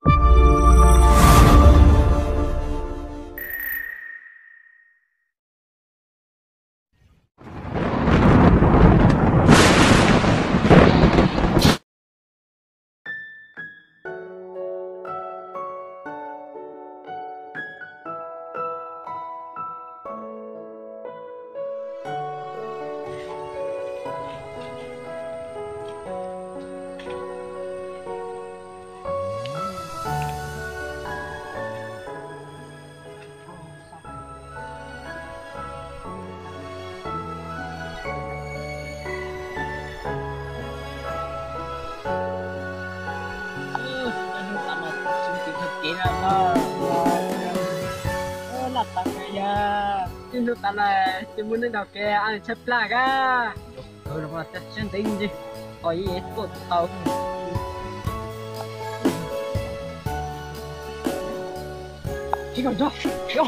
Nó ta là chỉ muốn đến đầu kia ăn chép lá ga rồi mà chắc chân tính gì ở gì tốt tàu chỉ còn cho yo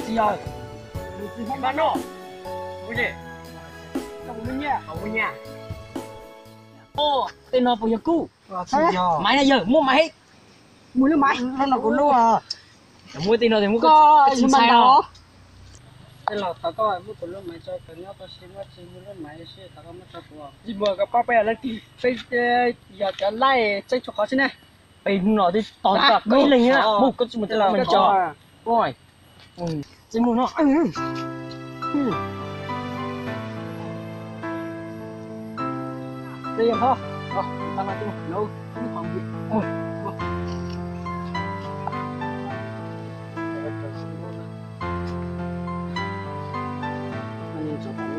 gì rồi gì không bán đâu cái gì không nha ô tên nó bây giờ cũ máy này giờ mua máy mua nước máy nó còn luôn à mua tiền rồi thì mua cái chim sai đó cái lọ tao có mua của luôn máy cho cái nhau tao xin mất xin mua luôn máy xin tao có mất cho của chỉ mua cái bao bè là thì phải giờ cái lại chơi cho khó xin này bây nó đi tòn tạt cái linh á mua cái một cái lọ mình cho rồi chỉ mua nó đây em thôi tao nói chung lâu không bị ôi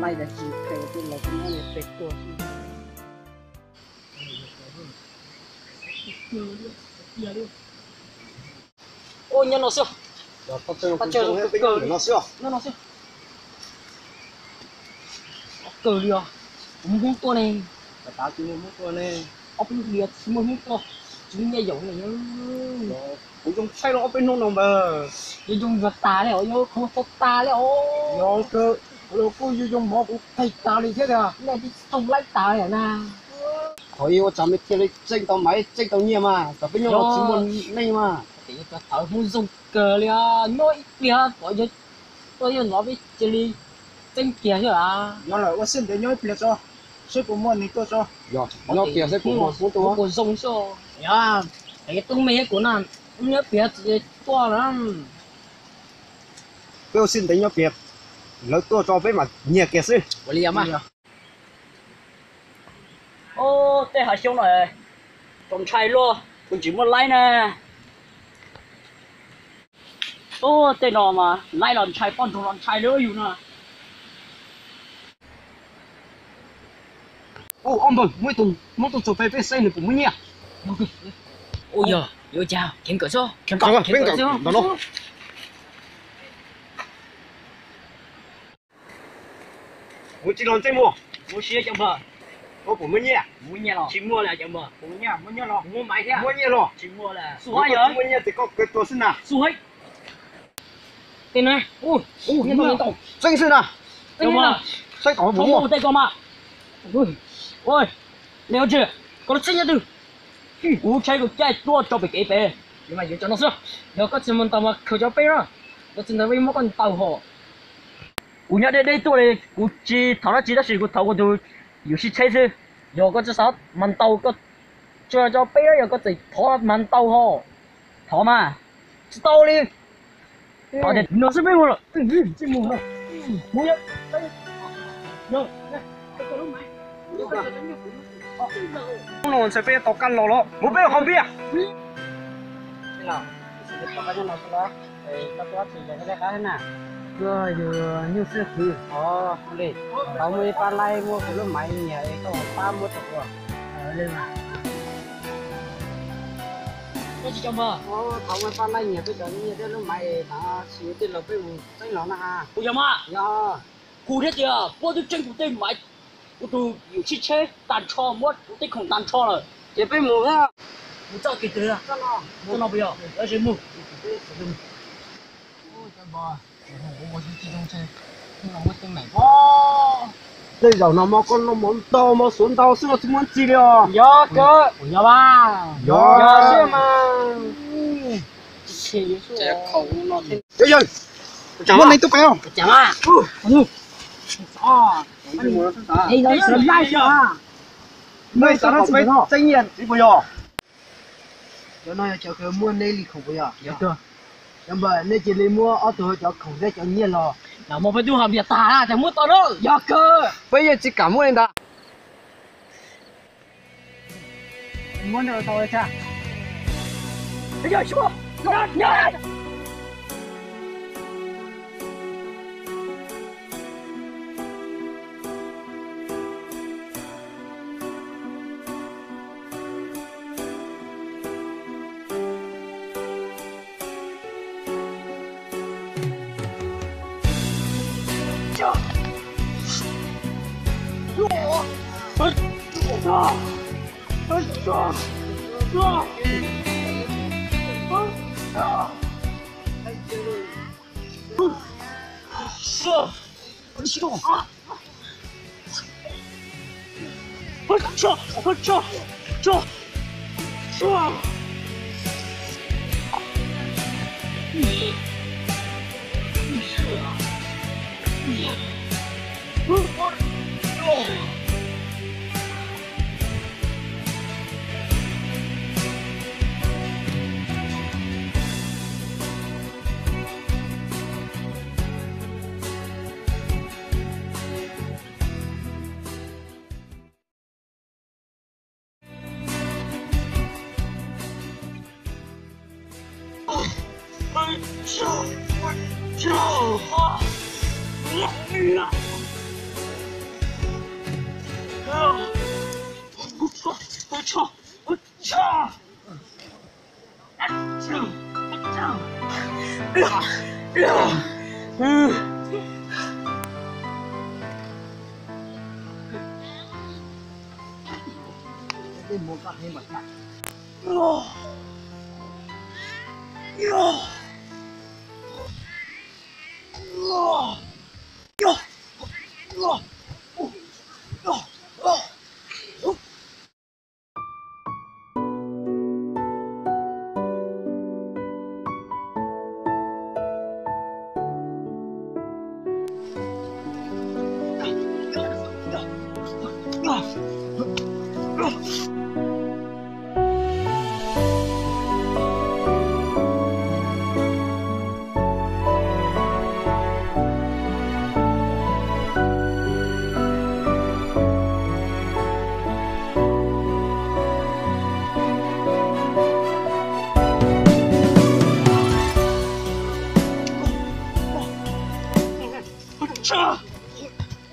lại là chỉ theo cái là cái nàyเป็ดตัวôi nhân nó siêu ta chơi cờ nó siêu cờ đi à muốnตัวnày tao chỉ muốnตัวnày ông đi liệt muốnตัวchúng nghe giống này nhá cũng dùng say nó bên nông đồng bờ dùng vật tà này ở không có tà đấy ô cơ rồi cô dùng mỏ cũng thay tà đi thế à này đi không lấy tà này nè thôi tôi chả biết cái tranh tàu máy tranh tàu nhiều mà tao bên nhau chỉ muốn này mà thì tao muốn dùng cờ liền nói kia tôi nói với chị đi tranh kia chứ à nó là tôi xin để nói kia cho sẽ của mình thì tôi cho rồi nó kia sẽ của tôi của dùng cho ya cái tung mấy của nó nhớ kia thì to lắm tôi xin để nhớ kia lỡ tôi cho với mà nhiều kia chứ liam à ô đây hả兄này trồng chai luôn cũng chỉ muốn lấy nè ô đây nó mà lấy làm chai con trồng làm chai nữaอยู่nè ô ông bừng mỗi tuần chụp phải xây này cũng mới nhỉ ôi giờ vô chào kiếm cửa số kiếm cửa số đó luôn muốn chỉ làm chơi mua muốn xía chẳng bờ ô cũng mới nhỉ rồi chỉ mua là chẳng bờ cũng nhỉ rồi mua máy thế mua nhỉ rồi chỉ mua là số hai giờ mua nhỉ thì có cáiตัวxin nào số hết tên này ui nhân tổng xanh xin nào tên mà xanh có bốn một tay con mà ôi leo chưa có xanh nhá từ ui chạy cái chạy tua cho bị kế bè nhưng mà giờ cho nó xưa giờ có chuyện mình tao mà khởi cho bè đó nó chỉ là vì một con tàu hổ ui nhá đây tôi này ui chỉ thằng nó chỉ là chỉ có thầu có tôi有些车子有个至少蛮刀个做咗杯有個就拖蠻刀嗬拖嘛知道哩我哋攞出俾我啦知冇啦冇嘢有這個都買我們隨便到間落咯冇俾我後邊啊nào cái này nó là cái đó thì cái cái này rồi nhiều sự thứ đi tao mới pa lai mua cái lô máy nhà ấy có pa mua được rồi lên mà có gì trong bờ tao mới pa lai nhà bây giờ như thế lô máy ta xíu tiền là phải tranh nó na ủa mà cụ thế chưa bố tôi tranh cụ tên máy cụ tôi nhiều chi chế tàn cho mất cụ tên không tàn cho rồi chỉ phải mua ha mua cho kịp từ à cho nó bây giờ ở trên mua ôi cho bò我是机动车，听我们真美。哦，这种那么con nó muốn to mà xuống tàu xuống nó muốn chi了。有哥，有吧？有是吗？这口nó thêm. Ê ơi, chẳng muốn này tôi béo. Chẳng à? Đây nó là lai sao? Nơi sao nó phải trách nhiệm chứ bây giờ. Cho nó cho cái mua này thì không bây giờ. Được. Nhưng mà nếu chỉ lấy mua ở tôi cho không sẽ cho nhiên rồi. Nào mà phải du học Việt ta chẳng mua tao đâu. Dạ cơ. Bây giờ chỉ cảm ơn anh ta. Muốn được tao cha. Bây giờ chú. Nhớ.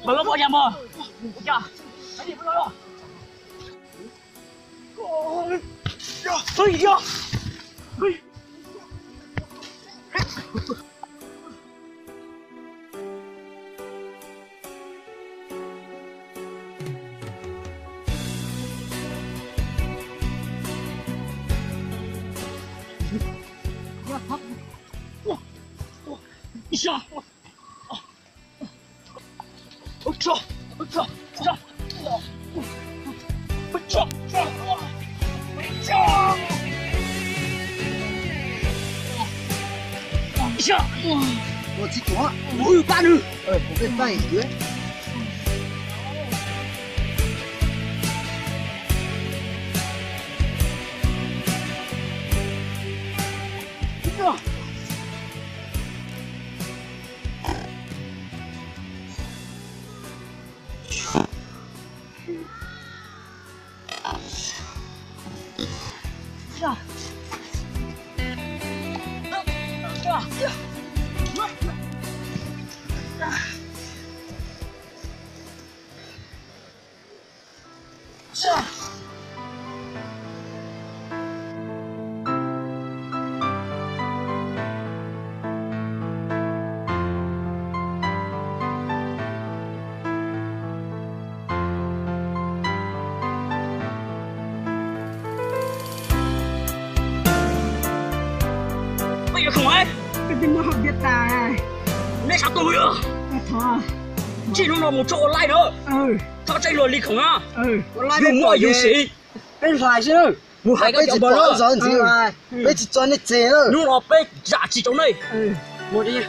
Mà nó bỏ nhà mà. Chà. Cái gì vậy đó? Ôi da. Ôi. Isa. Ôi我去抓，我有八女，我被翻一局。Bây giờ không ấy. Cái gì mà học Việt ta này? Đây sao tôi à? Thọ, chỉ nó một chỗ lại nữa thao chạy lùi đi không á lại dùng mua dùng xí bên phải chứ mua hai cái chỉ chồng bờ bỏ nữa dọn gì mà bây chỉ cho nó chế nữa nó nó bé giả chỉ chỗ này một đi nha